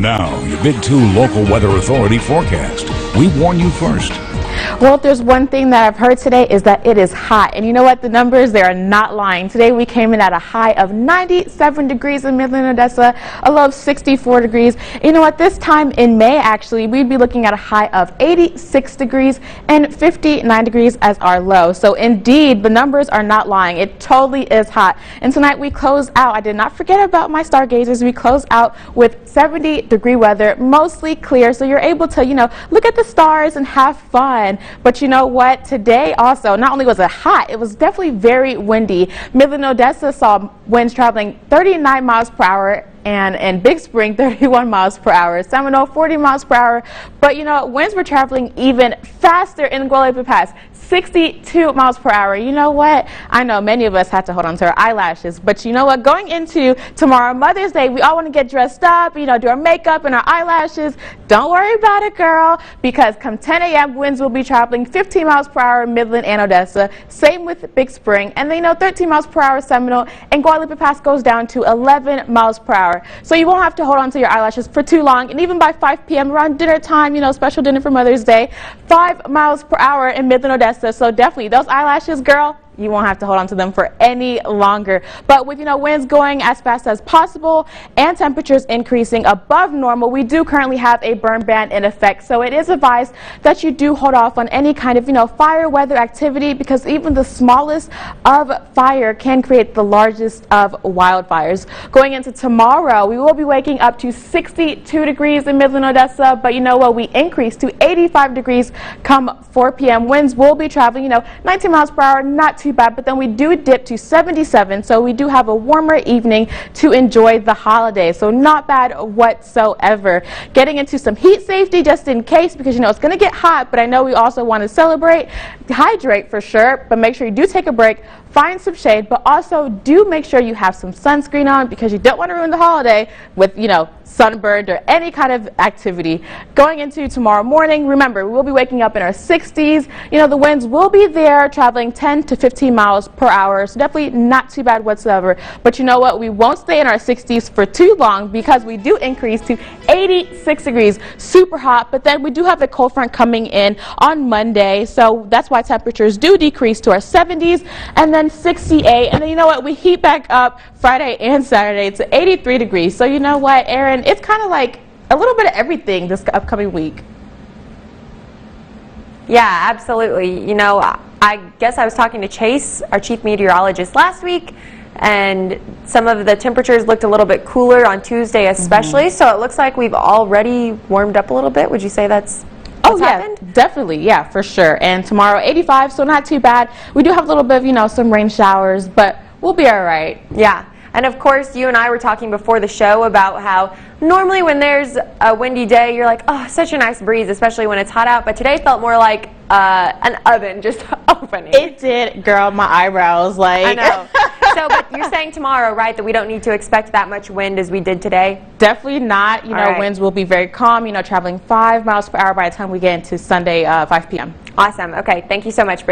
And now, your Big 2 local weather authority forecast. We warn you first. Well, if there's one thing that I've heard today is that it is hot. And you know what? The numbers, they are not lying. Today we came in at a high of 97 degrees in Midland, Odessa, a low of 64 degrees. You know what? This time in May, actually, we'd be looking at a high of 86 degrees and 59 degrees as our low. So indeed, the numbers are not lying. It totally is hot. And tonight we close out. I did not forget about my stargazers. We close out with 70-degree weather, mostly clear. So you're able to, look at the stars and have fun. But you know what? Today also, not only was it hot, it was definitely very windy. Midland, Odessa saw winds traveling 39 miles per hour, and in Big Spring, 31 miles per hour. Seminole, 40 miles per hour. But winds were traveling even faster in Guadalupe Pass, 62 miles per hour. You know what? I know many of us had to hold on to our eyelashes, but you know what? Going into tomorrow, Mother's Day, we all want to get dressed up, do our makeup and our eyelashes. Don't worry about it, girl, because come 10 a.m., winds will be traveling 15 miles per hour in Midland and Odessa. Same with Big Spring. And 13 miles per hour Seminole, and Guadalupe Pass goes down to 11 miles per hour. So you won't have to hold on to your eyelashes for too long. And even by 5 p.m. around dinner time, special dinner for Mother's Day, 5 miles per hour in Midland, Odessa. So definitely those eyelashes, girl, you won't have to hold on to them for any longer. But with winds going as fast as possible and temperatures increasing above normal, we do currently have a burn ban in effect. So it is advised that you do hold off on any kind of fire weather activity, because even the smallest of fire can create the largest of wildfires. Going into tomorrow, we will be waking up to 62 degrees in Midland, Odessa, but you know what? We increase to 85 degrees come 4 p.m. Winds will be traveling 19 miles per hour, not too bad, but then we do dip to 77, so we do have a warmer evening to enjoy the holiday. So not bad whatsoever. Getting into some heat safety just in case, because it's going to get hot, but I know we also want to celebrate, hydrate for sure, but make sure you do take a break, find some shade, but also do make sure you have some sunscreen on, because you don't want to ruin the holiday with sunburned or any kind of activity. Going into tomorrow morning, remember, we will be waking up in our 60s. The winds will be there, traveling 10 to 15 miles per hour, so definitely not too bad whatsoever. But you know what? We won't stay in our 60s for too long, because we do increase to 86 degrees, super hot. But then we do have a cold front coming in on Monday, so that's why temperatures do decrease to our 70s and then 68. And then you know what? We heat back up Friday and Saturday to 83 degrees. So you know what, Aaron? It's kind of like a little bit of everything this upcoming week. Yeah, absolutely. I guess I was talking to Chase, our chief meteorologist, last week, and some of the temperatures looked a little bit cooler on Tuesday especially, so it looks like we've already warmed up a little bit. Would you say that's happened? Definitely, yeah, for sure. And tomorrow, 85, so not too bad. We do have a little bit of, some rain showers, but we'll be all right. Yeah. And of course, you and I were talking before the show about how normally when there's a windy day, you're like, oh, such a nice breeze, especially when it's hot out. But today felt more like an oven just opening. It did, girl. My eyebrows, I know. So, but you're saying tomorrow, right, that we don't need to expect that much wind as we did today? Definitely not. Winds will be very calm, traveling 5 miles per hour by the time we get into Sunday, 5 p.m. Awesome. Okay. Thank you so much.